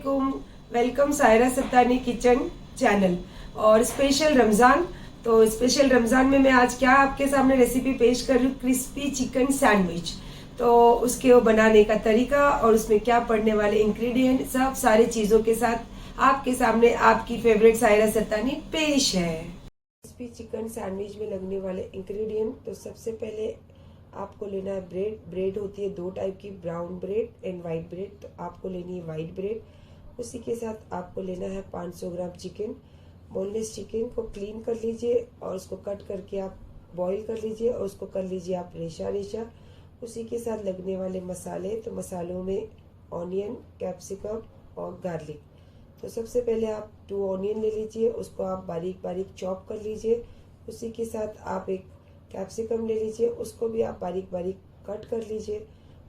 वालेकुम, welcome Saira Sattani kitchen channel. और special Ramzan, तो स्पेशल रमज़ान में मैं आज क्या आपके सामने रेसिपी पेश कर रही हूँ, क्रिस्पी चिकन सैंडविच। तो उसके वो बनाने का तरीका और उसमें क्या पड़ने वाले इंग्रेडिएंट, सब सारी चीज़ों के साथ आपके सामने आपकी फेवरेट सायरा सत्तानी पेश है। क्रिस्पी चिकन सैंडविच में लगने वाले इंग्रेडिएंट, तो सबसे पहले आपको लेना है ब्रेड होती है दो टाइप की, brown bread and white bread. तो आपको लेनी है वाइट ब्रेड। उसी के साथ आपको लेना है 500 ग्राम चिकन। बोनलेस चिकन को क्लीन कर लीजिए और उसको कट करके आप बॉईल कर लीजिए और उसको कर लीजिए आप रेशा रेशा। उसी के साथ लगने वाले मसाले, तो मसालों में ऑनियन, कैप्सिकम और गार्लिक। तो सबसे पहले आप 2 ऑनियन ले लीजिए, उसको आप बारीक बारीक चॉप कर लीजिए। उसी के साथ आप एक कैप्सिकम ले लीजिए, उसको भी आप बारीक बारीक कट कर लीजिए।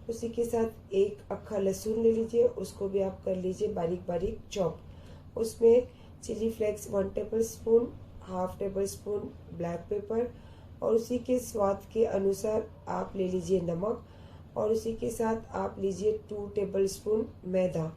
उसी के साथ एक अक्खा लहसुन ले लीजिए, उसको भी आप कर लीजिए बारीक बारीक चॉप। उसमें chilli flakes 1 tablespoon, half tablespoon black pepper और उसी के स्वाद के अनुसार आप ले लीजिए नमक। और उसी के साथ आप लीजिए 2 टेबल स्पून मैदा।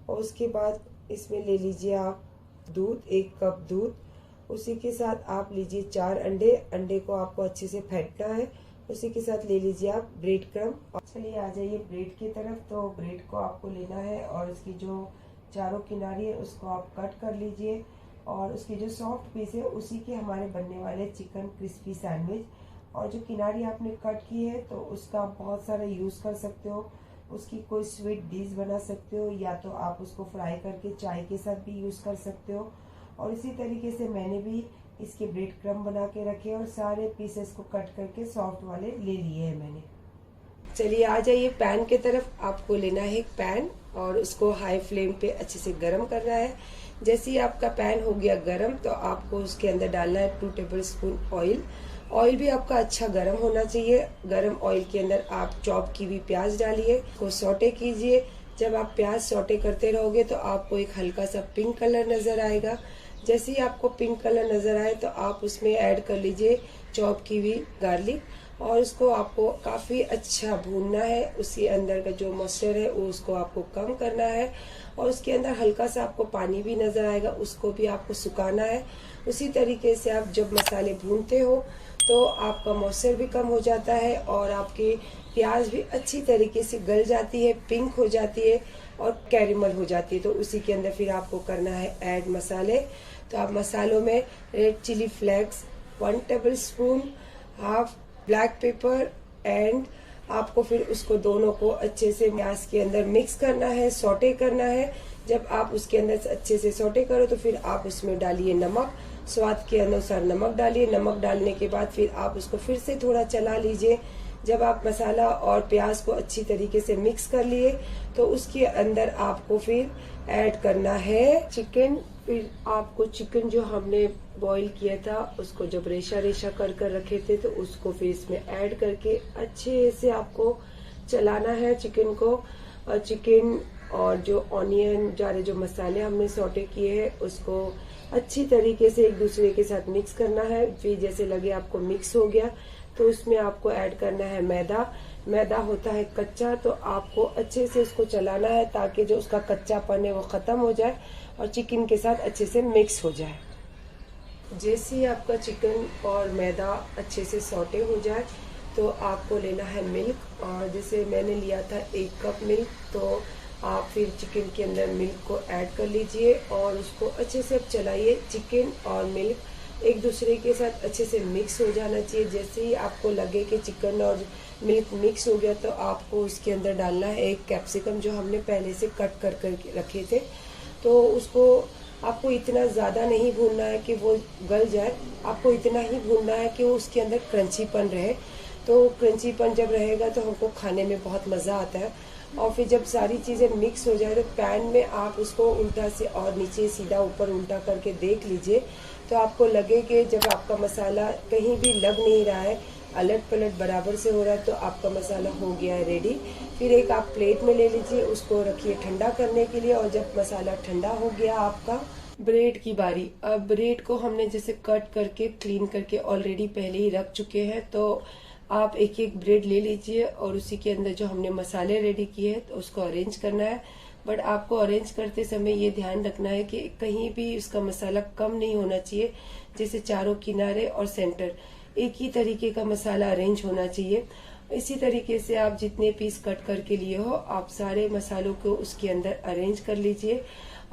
और उसके बाद इसमें ले लीजिए आप दूध, 1 कप दूध। उसी के साथ आप लीजिए 4 अंडे, अंडे को आपको अच्छे से फेंटना है। उसी के साथ ले लीजिए आप ब्रेड क्रम। और चलिए आ जाइए ब्रेड की तरफ। तो ब्रेड को आपको लेना है और उसकी जो चारों किनारी है उसको आप कट कर लीजिए और उसके जो सॉफ्ट पीस है उसी के हमारे बनने वाले चिकन क्रिस्पी सैंडविच। और जो किनारी आपने कट की है तो उसका आप बहुत सारा यूज़ कर सकते हो, उसकी कोई स्वीट डिश बना सकते हो, या तो आप उसको फ्राई करके चाय के साथ भी यूज़ कर सकते हो। और इसी तरीके से मैंने भी इसके ब्रेड क्रम बना के रखे और सारे पीसेस को कट करके सॉफ्ट वाले ले लिए हैं मैंने। चलिए आ जाइए पैन के तरफ। आपको लेना है एक पैन और उसको हाई फ्लेम पे अच्छे से गरम करना है। जैसे ही आपका पैन हो गया गरम तो आपको उसके अंदर डालना है 2 टेबल स्पून ऑयल। ऑयल भी आपका अच्छा गरम होना चाहिए। गरम ऑयल के अंदर आप चॉप की हुई प्याज डालिए, उसको सौटे कीजिए। जब आप प्याज सौटे करते रहोगे तो आपको एक हल्का सा पिंक कलर नजर आएगा। जैसे ही आपको पिंक कलर नजर आए तो आप उसमें ऐड कर लीजिए चॉप की हुई गार्लिक और उसको आपको काफी अच्छा भूनना है। उसी अंदर का जो मॉइस्चर है वो उसको आपको कम करना है और उसके अंदर हल्का सा आपको पानी भी नजर आएगा, उसको भी आपको सुखाना है। उसी तरीके से आप जब मसाले भूनते हो तो आपका मॉइस्चर भी कम हो जाता है और आपकी प्याज भी अच्छी तरीके से गल जाती है, पिंक हो जाती है और कैरेमल हो जाती है। तो उसी के अंदर फिर आपको करना है ऐड मसाले। तो आप मसालों में red chilli flakes 1 tablespoon, half black pepper and आपको फिर उसको दोनों को अच्छे से प्याज के अंदर मिक्स करना है, सौटे करना है। जब आप उसके अंदर अच्छे से सौटे करो तो फिर आप उसमें डालिए नमक, स्वाद के अनुसार नमक डालिए। नमक डालने के बाद फिर आप उसको फिर से थोड़ा चला लीजिए। जब आप मसाला और प्याज को अच्छी तरीके से मिक्स कर लिए तो उसके अंदर आपको फिर ऐड करना है चिकन। फिर आपको चिकन जो हमने बॉईल किया था उसको जब रेशा रेशा कर कर रखे थे तो उसको फिर इसमें ऐड करके अच्छे से आपको चलाना है चिकन को। और चिकन और जो ऑनियन जारे जो मसाले हमने सौटे किए हैं उसको अच्छी तरीके से एक दूसरे के साथ मिक्स करना है। फिर जैसे लगे आपको मिक्स हो गया तो उसमें आपको ऐड करना है मैदा। मैदा होता है कच्चा, तो आपको अच्छे से उसको चलाना है ताकि जो उसका कच्चापन है वो खत्म हो जाए और चिकन के साथ अच्छे से मिक्स हो जाए। जैसे ही आपका चिकन और मैदा अच्छे से सौटे हो जाए तो आपको लेना है मिल्क। और जैसे मैंने लिया था 1 कप मिल्क, तो आप फिर चिकन के अंदर मिल्क को ऐड कर लीजिए और उसको अच्छे से चलाइए। चिकन और मिल्क एक दूसरे के साथ अच्छे से मिक्स हो जाना चाहिए। जैसे ही आपको लगे कि चिकन और मिल्क मिक्स हो गया तो आपको उसके अंदर डालना है एक कैप्सिकम जो हमने पहले से कट कर कर रखे थे। तो उसको आपको इतना ज़्यादा नहीं भूनना है कि वो गल जाए, आपको इतना ही भूनना है कि वो उसके अंदर क्रंचीपन रहे। तो क्रंचीपन जब रहेगा तो हमको खाने में बहुत मज़ा आता है। और फिर जब सारी चीज़ें मिक्स हो जाए तो पैन में आप उसको उल्टा से और नीचे सीधा ऊपर उल्टा करके देख लीजिए। तो आपको लगे कि जब आपका मसाला कहीं भी लग नहीं रहा है, अलट पलट बराबर से हो रहा है, तो आपका मसाला हो गया है रेडी। फिर एक आप प्लेट में ले लीजिए, उसको रखिए ठंडा करने के लिए। और जब मसाला ठंडा हो गया आपका, ब्रेड की बारी। अब ब्रेड को हमने जैसे कट करके क्लीन करके ऑलरेडी पहले ही रख चुके हैं, तो आप एक एक ब्रेड ले लीजिए और उसी के अंदर जो हमने मसाले रेडी किए हैं तो उसको अरेंज करना है। बट आपको अरेंज करते समय ये ध्यान रखना है कि कहीं भी उसका मसाला कम नहीं होना चाहिए, जैसे चारों किनारे और सेंटर एक ही तरीके का मसाला अरेंज होना चाहिए। इसी तरीके से आप जितने पीस कट करके लिए हो आप सारे मसालों को उसके अंदर अरेंज कर लीजिए।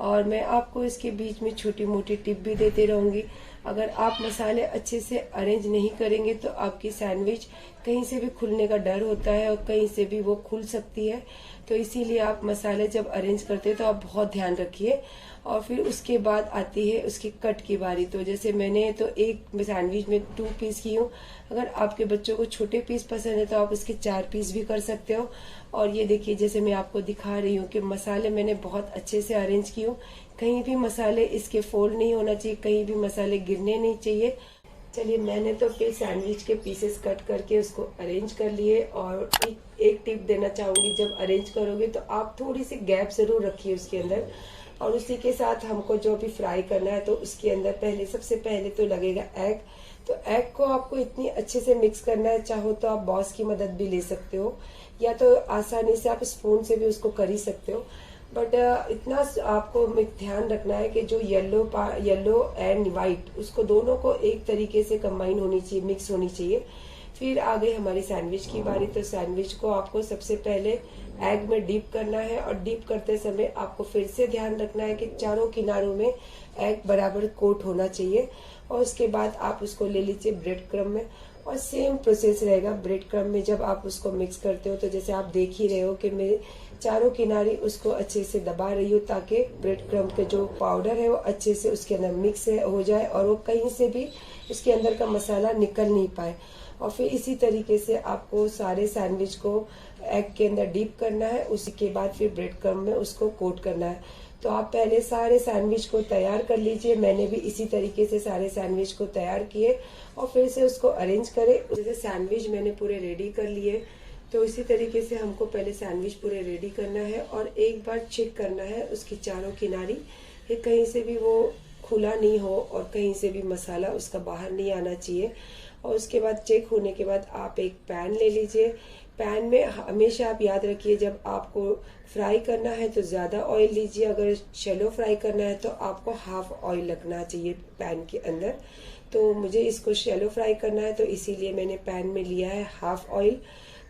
और मैं आपको इसके बीच में छोटी मोटी टिप भी देते रहूंगी। अगर आप मसाले अच्छे से अरेंज नहीं करेंगे तो आपकी सैंडविच कहीं से भी खुलने का डर होता है और कहीं से भी वो खुल सकती है। तो इसीलिए आप मसाले जब अरेंज करते हैं तो आप बहुत ध्यान रखिए। और फिर उसके बाद आती है उसकी कट की बारी। तो जैसे मैंने तो एक सैंडविच में 2 पीस की हूँ। अगर आपके बच्चों को छोटे पीस पसंद है तो आप इसके 4 पीस भी कर सकते हो। और ये देखिए जैसे मैं आपको दिखा रही हूँ कि मसाले मैंने बहुत अच्छे से अरेंज की हूँ। कहीं भी मसाले इसके फोल्ड नहीं होना चाहिए, कहीं भी मसाले गिरने नहीं चाहिए। चलिए मैंने तो फिर सैंडविच के पीसेस कट करके उसको अरेंज कर लिए। और एक टिप देना चाहूंगी, जब अरेंज करोगे तो आप थोड़ी सी गैप जरूर रखिए उसके अंदर। और उसी के साथ हमको जो भी फ्राई करना है तो उसके अंदर सबसे पहले तो लगेगा एग। तो एग को आपको इतनी अच्छे से मिक्स करना है, चाहो तो आप बॉस की मदद भी ले सकते हो या तो आसानी से आप स्पून से भी उसको कर ही सकते हो। बट इतना आपको ध्यान रखना है कि जो येलो एंड व्हाइट उसको दोनों को एक तरीके से कंबाइन होनी चाहिए, मिक्स होनी चाहिए। फिर आ गई हमारी सैंडविच की बारी। तो सैंडविच को आपको सबसे पहले एग में डीप करना है और डीप करते समय आपको फिर से ध्यान रखना है कि चारों किनारों में एग बराबर कोट होना चाहिए। और उसके बाद आप उसको ले लीजिए ब्रेड क्रम्ब में। और सेम प्रोसेस रहेगा ब्रेड क्रम्ब में। जब आप उसको मिक्स करते हो तो जैसे आप देख ही रहे हो कि मैं चारों किनारे उसको अच्छे से दबा रही हूँ ताकि ब्रेड क्रम्ब के जो पाउडर है वो अच्छे से उसके अंदर मिक्स हो जाए और वो कहीं से भी उसके अंदर का मसाला निकल नहीं पाए। और फिर इसी तरीके से आपको सारे सैंडविच को एग के अंदर डीप करना है। उसी के बाद फिर ब्रेड क्रम्ब में उसको कोट करना है। तो आप पहले सारे सैंडविच को तैयार कर लीजिए। मैंने भी इसी तरीके से सारे सैंडविच को तैयार किए और फिर से उसको अरेंज करें। जैसे सैंडविच मैंने पूरे रेडी कर लिए, तो इसी तरीके से हमको पहले सैंडविच पूरे रेडी करना है और एक बार चेक करना है उसकी चारों किनारी कि कहीं से भी वो खुला नहीं हो और कहीं से भी मसाला उसका बाहर नहीं आना चाहिए। और उसके बाद चेक होने के बाद आप एक पैन ले लीजिए। पैन में हमेशा आप याद रखिए जब आपको फ्राई करना है तो ज़्यादा ऑयल लीजिए, अगर शैलो फ्राई करना है तो आपको हाफ ऑयल लगना चाहिए पैन के अंदर। तो मुझे इसको शैलो फ्राई करना है तो इसीलिए मैंने पैन में लिया है हाफ ऑयल।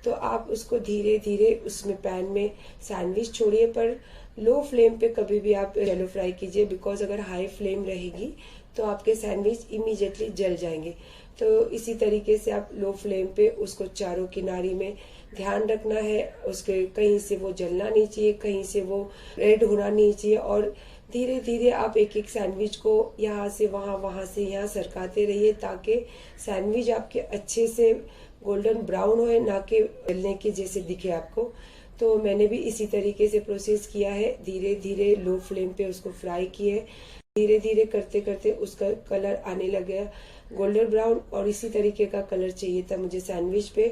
तो आप उसको धीरे धीरे उसमें पैन में सैंडविच छोड़िए, पर लो फ्लेम पे कभी भी आप शैलो फ्राई कीजिए, बिकॉज अगर हाई फ्लेम रहेगी तो आपके सैंडविच इमीडिएटली जल जाएंगे। तो इसी तरीके से आप लो फ्लेम पे उसको चारों किनारी में ध्यान रखना है, उसके कहीं से वो जलना नहीं चाहिए, कहीं से वो रेड होना नहीं चाहिए। और धीरे धीरे आप एक एक सैंडविच को यहाँ से वहां से यहाँ सरकाते रहिए ताकि सैंडविच आपके अच्छे से गोल्डन ब्राउन होए, ना कि जलने के जैसे दिखे आपको। तो मैंने भी इसी तरीके से प्रोसेस किया है, धीरे धीरे लो फ्लेम पे उसको फ्राई किए। धीरे धीरे करते करते उसका कलर आने लग गया गोल्डन ब्राउन, और इसी तरीके का कलर चाहिए था मुझे सैंडविच पे।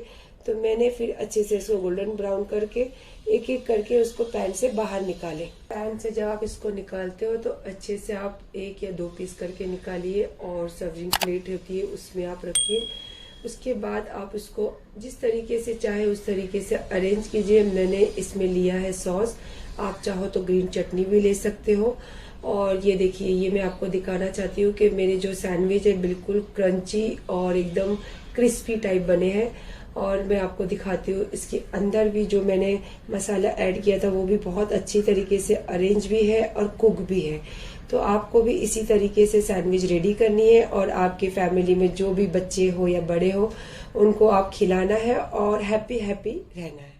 तो मैंने फिर अच्छे से इसको गोल्डन ब्राउन करके एक एक करके उसको पैन से बाहर निकाले। पैन से जब आप इसको निकालते हो तो अच्छे से आप 1 या 2 पीस करके निकालिए और सर्विंग प्लेट होती है उसमें आप रखिए। उसके बाद आप उसको जिस तरीके से चाहे उस तरीके से अरेंज कीजिए। मैंने इसमें लिया है सॉस, आप चाहो तो ग्रीन चटनी भी ले सकते हो। और ये देखिए, ये मैं आपको दिखाना चाहती हूँ कि मेरे जो सैंडविच है बिल्कुल क्रंची और एकदम क्रिस्पी टाइप बने हैं। और मैं आपको दिखाती हूँ इसके अंदर भी जो मैंने मसाला ऐड किया था वो भी बहुत अच्छी तरीके से अरेंज भी है और कुक भी है। तो आपको भी इसी तरीके से सैंडविच रेडी करनी है और आपके फैमिली में जो भी बच्चे हो या बड़े हो उनको आप खिलाना है और हैप्पी हैप्पी रहना है।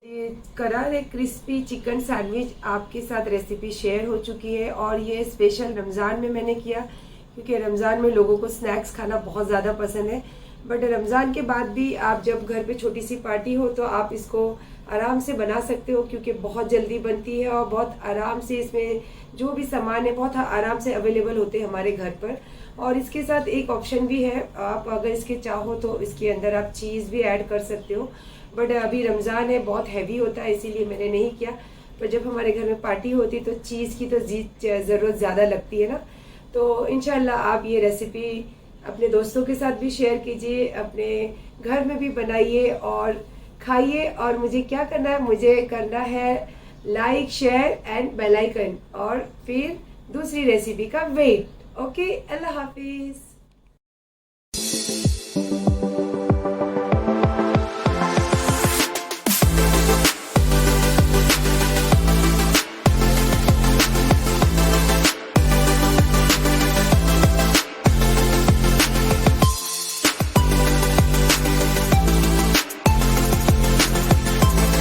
ये करारे क्रिस्पी चिकन सैंडविच आपके साथ रेसिपी शेयर हो चुकी है और ये स्पेशल रमज़ान में मैंने किया, क्योंकि रमज़ान में लोगों को स्नैक्स खाना बहुत ज़्यादा पसंद है। बट रमज़ान के बाद भी आप जब घर पे छोटी सी पार्टी हो तो आप इसको आराम से बना सकते हो, क्योंकि बहुत जल्दी बनती है और बहुत आराम से इसमें जो भी सामान है बहुत आराम से अवेलेबल होते हैं हमारे घर पर। और इसके साथ एक ऑप्शन भी है, आप अगर इसके चाहो तो इसके अंदर आप चीज़ भी ऐड कर सकते हो। बट अभी रमज़ान है, बहुत हैवी होता है, इसीलिए मैंने नहीं किया। पर जब हमारे घर में पार्टी होती है तो चीज़ की तो ज़रूरत ज़्यादा लगती है ना। तो इंशाल्लाह आप ये रेसिपी अपने दोस्तों के साथ भी शेयर कीजिए, अपने घर में भी बनाइए और खाइए। और मुझे क्या करना है, मुझे करना है like share and bell icon, और फिर दूसरी रेसिपी का वेट। ओके, अल्लाह हाफिज।